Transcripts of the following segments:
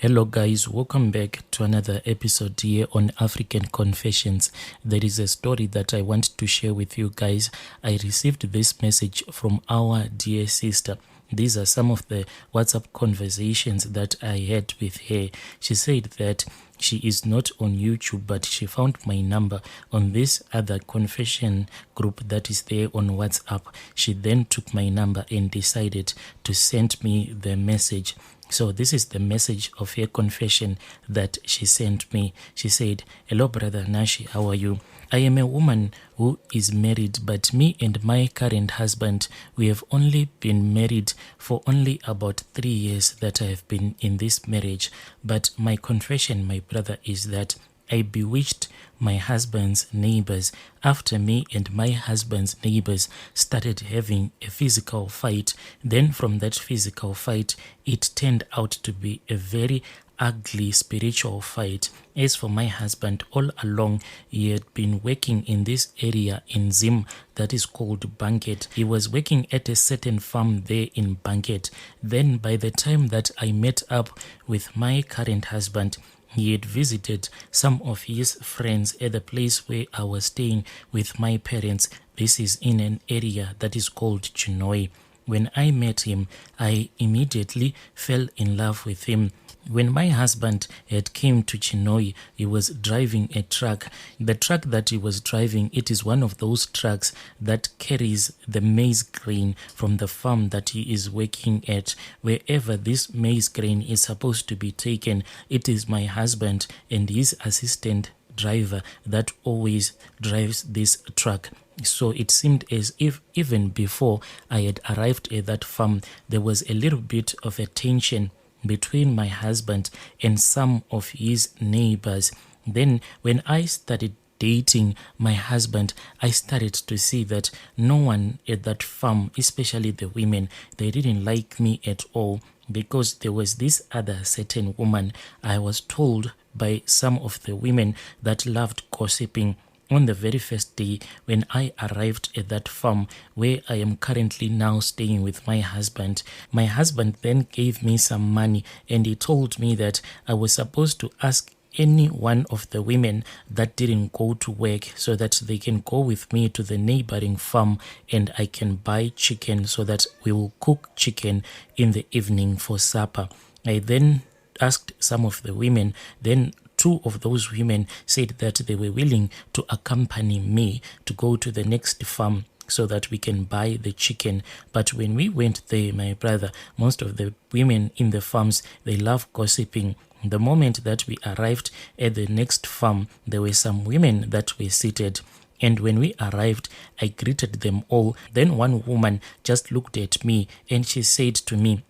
Hello guys, welcome back to another episode here on African Confessions. There is a story that I want to share with you guys. I received this message from our dear sister. These are some of the WhatsApp conversations that I had with her. She said that she is not on YouTube, but she found my number on this other confession group that is there on WhatsApp. She then took my number and decided to send me the message. So this is the message of her confession that she sent me. She said, "Hello brother Nashi, how are you? I am a woman who is married, but me and my current husband, we have only been married for only about 3 years that I have been in this marriage. But my confession, my brother, is that I bewitched my husband's neighbors after me and my husband's neighbors started having a physical fight. Then from that physical fight, it turned out to be a very ugly spiritual fight. As for my husband, all along he had been working in this area in Zim that is called Banket. He was working at a certain farm there in Banket. Then by the time that I met up with my current husband, he had visited some of his friends at the place where I was staying with my parents. This is in an area that is called Chinoi. When I met him, I immediately fell in love with him. When my husband had came to Chinoi, he was driving a truck. The truck that he was driving, it is one of those trucks that carries the maize grain from the farm that he is working at. Wherever this maize grain is supposed to be taken, it is my husband and his assistant driver that always drives this truck. So it seemed as if even before I had arrived at that farm, there was a little bit of a tension between my husband and some of his neighbors. Then when I started dating my husband, I started to see that no one at that farm, especially the women, they didn't like me at all, because there was this other certain woman. I was told by some of the women that loved gossiping. On the very first day when I arrived at that farm where I am currently now staying with my husband then gave me some money and he told me that I was supposed to ask any one of the women that didn't go to work so that they can go with me to the neighboring farm and I can buy chicken so that we will cook chicken in the evening for supper. I then asked some of the women, then 2 of those women said that they were willing to accompany me to go to the next farm so that we can buy the chicken. But when we went there, my brother, most of the women in the farms, they love gossiping. The moment that we arrived at the next farm, there were some women that were seated. And when we arrived, I greeted them all. Then one woman just looked at me and she said to me,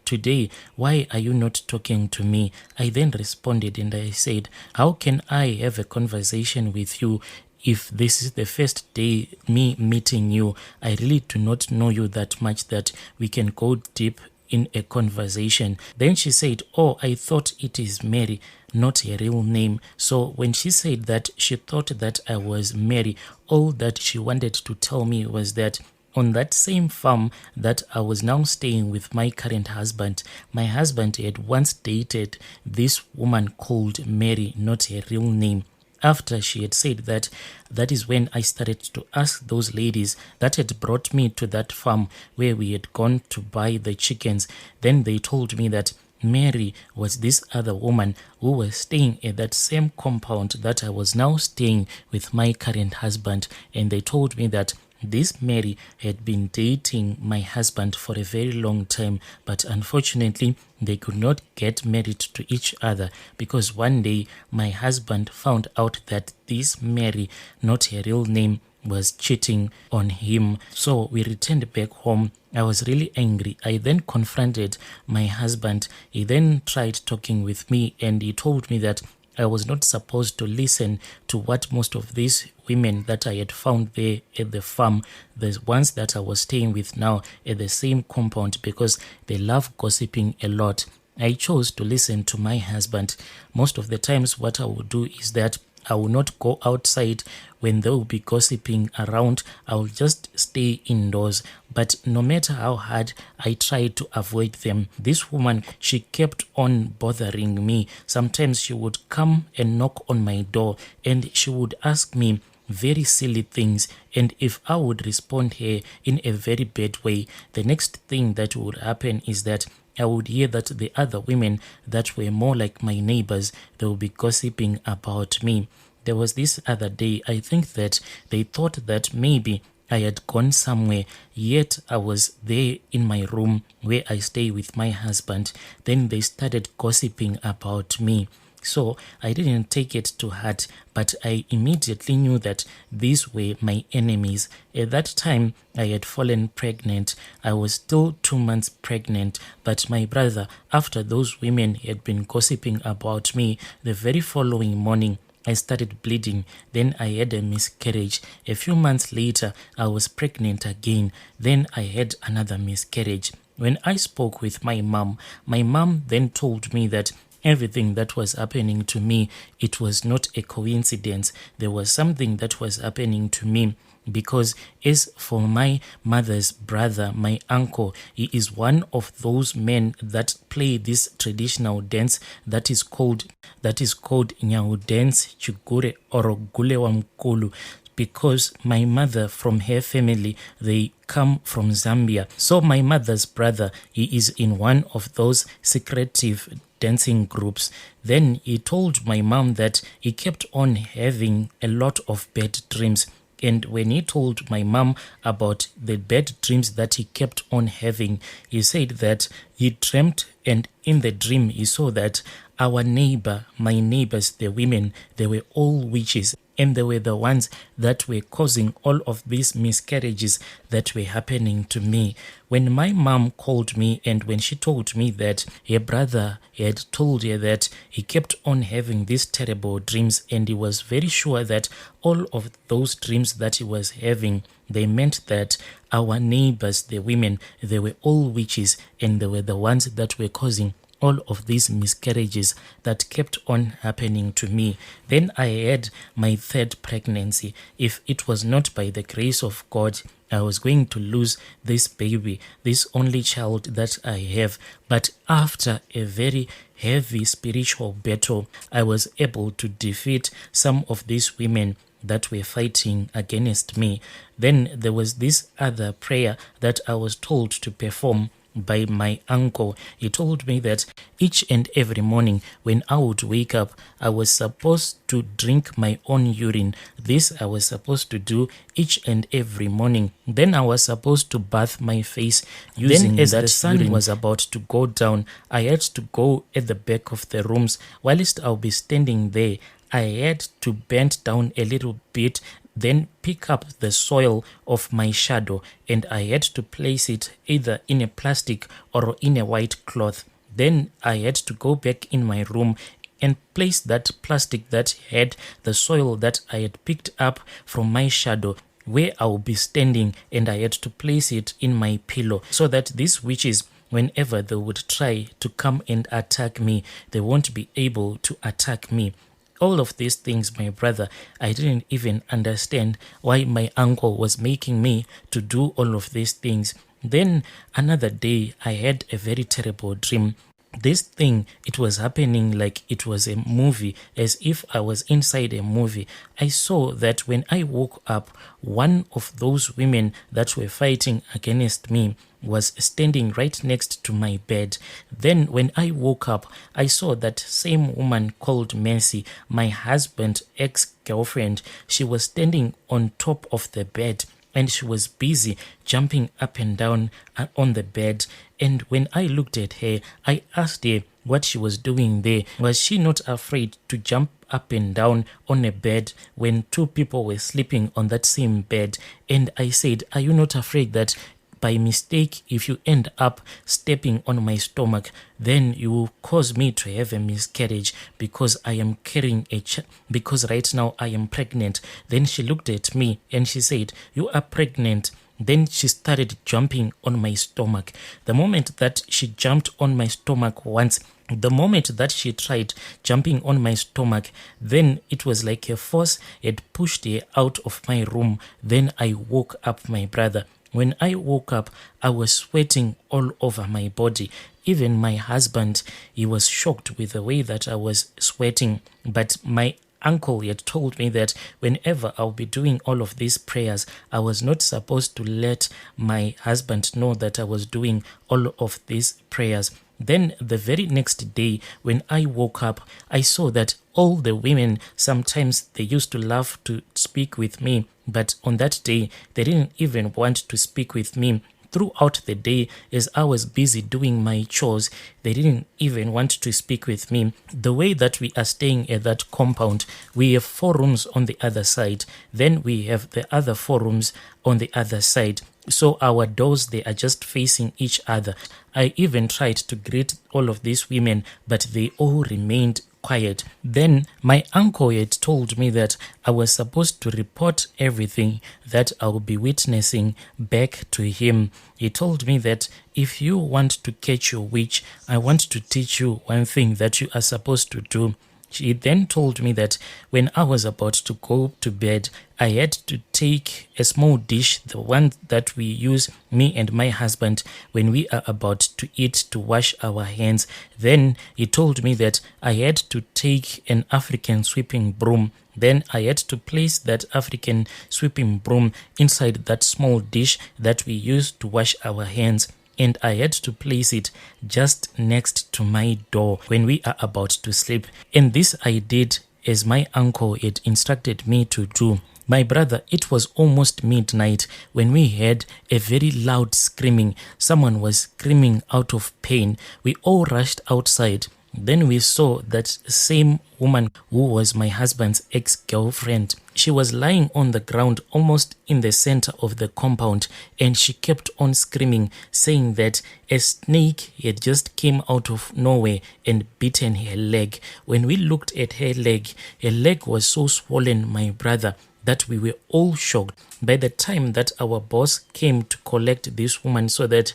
"Today, why are you not talking to me?" I then responded and I said, "How can I have a conversation with you if this is the first day me meeting you? I really do not know you that much that we can go deep in a conversation." Then she said, "Oh, I thought it is Mary, not a real name." So when she said that she thought that I was Mary, all that she wanted to tell me was that on that same farm that I was now staying with my current husband, my husband had once dated this woman called Mary, not a real name. After she had said that, that is when I started to ask those ladies that had brought me to that farm where we had gone to buy the chickens. Then they told me that Mary was this other woman who was staying at that same compound that I was now staying with my current husband. And they told me that this Mary had been dating my husband for a very long time, but unfortunately they could not get married to each other because one day my husband found out that this Mary, not her real name, was cheating on him. So we returned back home. I was really angry. I then confronted my husband. He then tried talking with me and he told me that I was not supposed to listen to what most of these women that I had found there at the farm, the ones that I was staying with now at the same compound, because they love gossiping a lot. I chose to listen to my husband. Most of the times what I would do is that I will not go outside when they will be gossiping around. I will just stay indoors. But no matter how hard I tried to avoid them, this woman, she kept on bothering me. Sometimes she would come and knock on my door and she would ask me very silly things, and if I would respond her in a very bad way, the next thing that would happen is that I would hear that the other women that were more like my neighbors, they would be gossiping about me. There was this other day, I think that they thought that maybe I had gone somewhere, yet I was there in my room where I stay with my husband. Then they started gossiping about me. So I didn't take it to heart, but I immediately knew that these were my enemies. At that time, I had fallen pregnant. I was still 2 months pregnant, but my brother, after those women had been gossiping about me, the very following morning, I started bleeding. Then I had a miscarriage. A few months later, I was pregnant again. Then I had another miscarriage. When I spoke with my mom then told me that everything that was happening to me, it was not a coincidence. There was something that was happening to me, because as for my mother's brother, my uncle, he is one of those men that play this traditional dance that is called Nyawu dance, Chigure or Gule Wamkulu, because my mother, from her family, they come from Zambia. So my mother's brother, he is in one of those secretive dancing groups. Then he told my mom that he kept on having a lot of bad dreams. And when he told my mom about the bad dreams that he kept on having, he said that he dreamt, and in the dream he saw that my neighbors, the women, they were all witches, and they were the ones that were causing all of these miscarriages that were happening to me. When my mom called me and when she told me that her brother had told her that he kept on having these terrible dreams, and he was very sure that all of those dreams that he was having, they meant that our neighbors, the women, they were all witches, and they were the ones that were causing all of these miscarriages that kept on happening to me. Then I had my third pregnancy. If it was not by the grace of God, I was going to lose this baby, this only child that I have. But after a very heavy spiritual battle, I was able to defeat some of these women that were fighting against me. Then there was this other prayer that I was told to perform by my uncle. He told me that each and every morning when I would wake up, I was supposed to drink my own urine. This I was supposed to do each and every morning. Then I was supposed to bath my face using that. As the sun was about to go down, I had to go at the back of the rooms. Whilst I'll be standing there, I had to bend down a little bit, then pick up the soil of my shadow, and I had to place it either in a plastic or in a white cloth. Then I had to go back in my room and place that plastic that had the soil that I had picked up from my shadow where I will be standing, and I had to place it in my pillow so that these witches, whenever they would try to come and attack me, they won't be able to attack me. All of these things, my brother, I didn't even understand why my uncle was making me to do all of these things. Then another day, I had a very terrible dream. This thing, it was happening like it was a movie, as if I was inside a movie. I saw that when I woke up, one of those women that were fighting against me was standing right next to my bed. Then when I woke up, I saw that same woman called Mercy, my husband's ex-girlfriend. She was standing on top of the bed, and she was busy jumping up and down on the bed. And when I looked at her, I asked her what she was doing there. Was she not afraid to jump up and down on a bed when two people were sleeping on that same bed? And I said, are you not afraid that by mistake, if you end up stepping on my stomach, then you will cause me to have a miscarriage because I am carrying because right now I am pregnant? Then she looked at me and she said, you are pregnant. Then she started jumping on my stomach. The moment that she jumped on my stomach once, The moment that she tried jumping on my stomach, then it was like a force had pushed her out of my room. Then I woke up, my brother. When I woke up, I was sweating all over my body. Even my husband, he was shocked with the way that I was sweating. But my uncle had told me that whenever I'll be doing all of these prayers, I was not supposed to let my husband know that I was doing all of these prayers. Then the very next day when I woke up, I saw that all the women, sometimes they used to love to speak with me, but on that day, they didn't even want to speak with me. Throughout the day, as I was busy doing my chores, they didn't even want to speak with me. The way that we are staying at that compound, we have 4 rooms on the other side. Then we have the other 4 rooms on the other side. So our doors, they are just facing each other. I even tried to greet all of these women, but they all remained quiet. Then my uncle had told me that I was supposed to report everything that I will be witnessing back to him. He told me that if you want to catch your witch, I want to teach you one thing that you are supposed to do. She then told me that when I was about to go to bed, I had to take a small dish, the one that we use, me and my husband, when we are about to eat, to wash our hands. Then he told me that I had to take an African sweeping broom. Then I had to place that African sweeping broom inside that small dish that we use to wash our hands. And I had to place it just next to my door when we are about to sleep. And this I did as my uncle had instructed me to do. My brother, it was almost midnight when we heard a very loud screaming. Someone was screaming out of pain. We all rushed outside. Then we saw that same woman who was my husband's ex-girlfriend. She was lying on the ground almost in the center of the compound, and she kept on screaming, saying that a snake had just came out of nowhere and bitten her leg. When we looked at her leg was so swollen, my brother, that we were all shocked. By the time that our boss came to collect this woman so that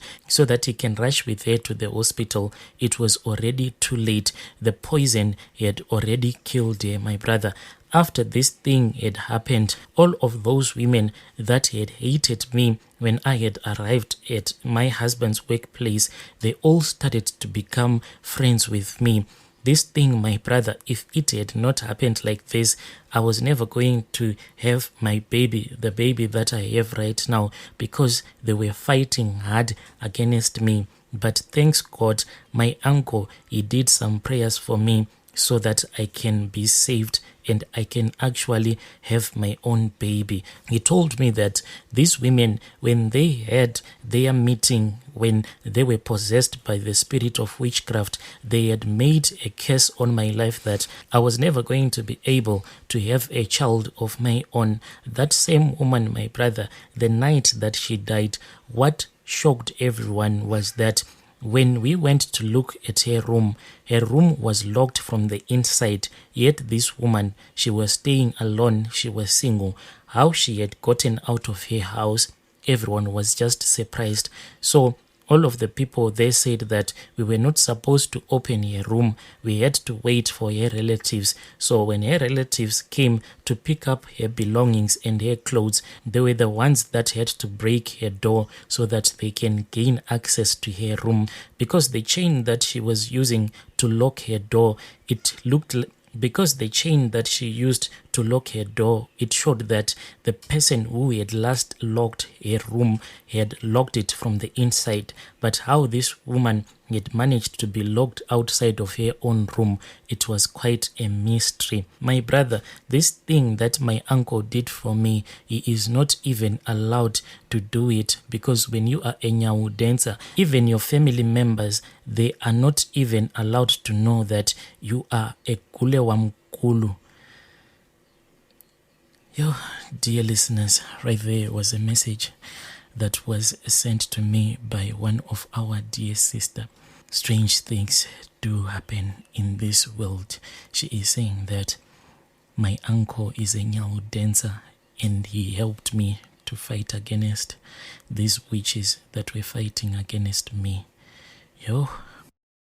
he can rush with her to the hospital, it was already too late. The poison had already killed her, my brother. After this thing had happened, all of those women that had hated me when I had arrived at my husband's workplace, they all started to become friends with me. This thing, my brother, if it had not happened like this, I was never going to have my baby, the baby that I have right now, because they were fighting hard against me. But thanks God, my uncle, he did some prayers for me so that I can be saved and I can actually have my own baby. He told me that these women, when they had their meeting, when they were possessed by the spirit of witchcraft, they had made a curse on my life that I was never going to be able to have a child of my own. That same woman, my brother, the night that she died, what shocked everyone was that when we went to look at her room was locked from the inside. Yet this woman, she was staying alone, she was single. How she had gotten out of her house, everyone was just surprised. So all of the people, they said that we were not supposed to open her room. We had to wait for her relatives. So when her relatives came to pick up her belongings and her clothes, they were the ones that had to break her door so that they can gain access to her room. Because the chain that she was using to lock her door, because the chain that she used to lock her door, it showed that the person who had last locked her room had locked it from the inside. But how this woman had managed to be locked outside of her own room, it was quite a mystery. My brother, this thing that my uncle did for me, he is not even allowed to do it, because when you are a Nyawu dancer, even your family members, they are not even allowed to know that you are a Gule Wamkulu. Yo, dear listeners, right there was a message that was sent to me by one of our dear sister. Strange things do happen in this world. She is saying that my uncle is a Nyawu dancer and he helped me to fight against these witches that were fighting against me. Yo,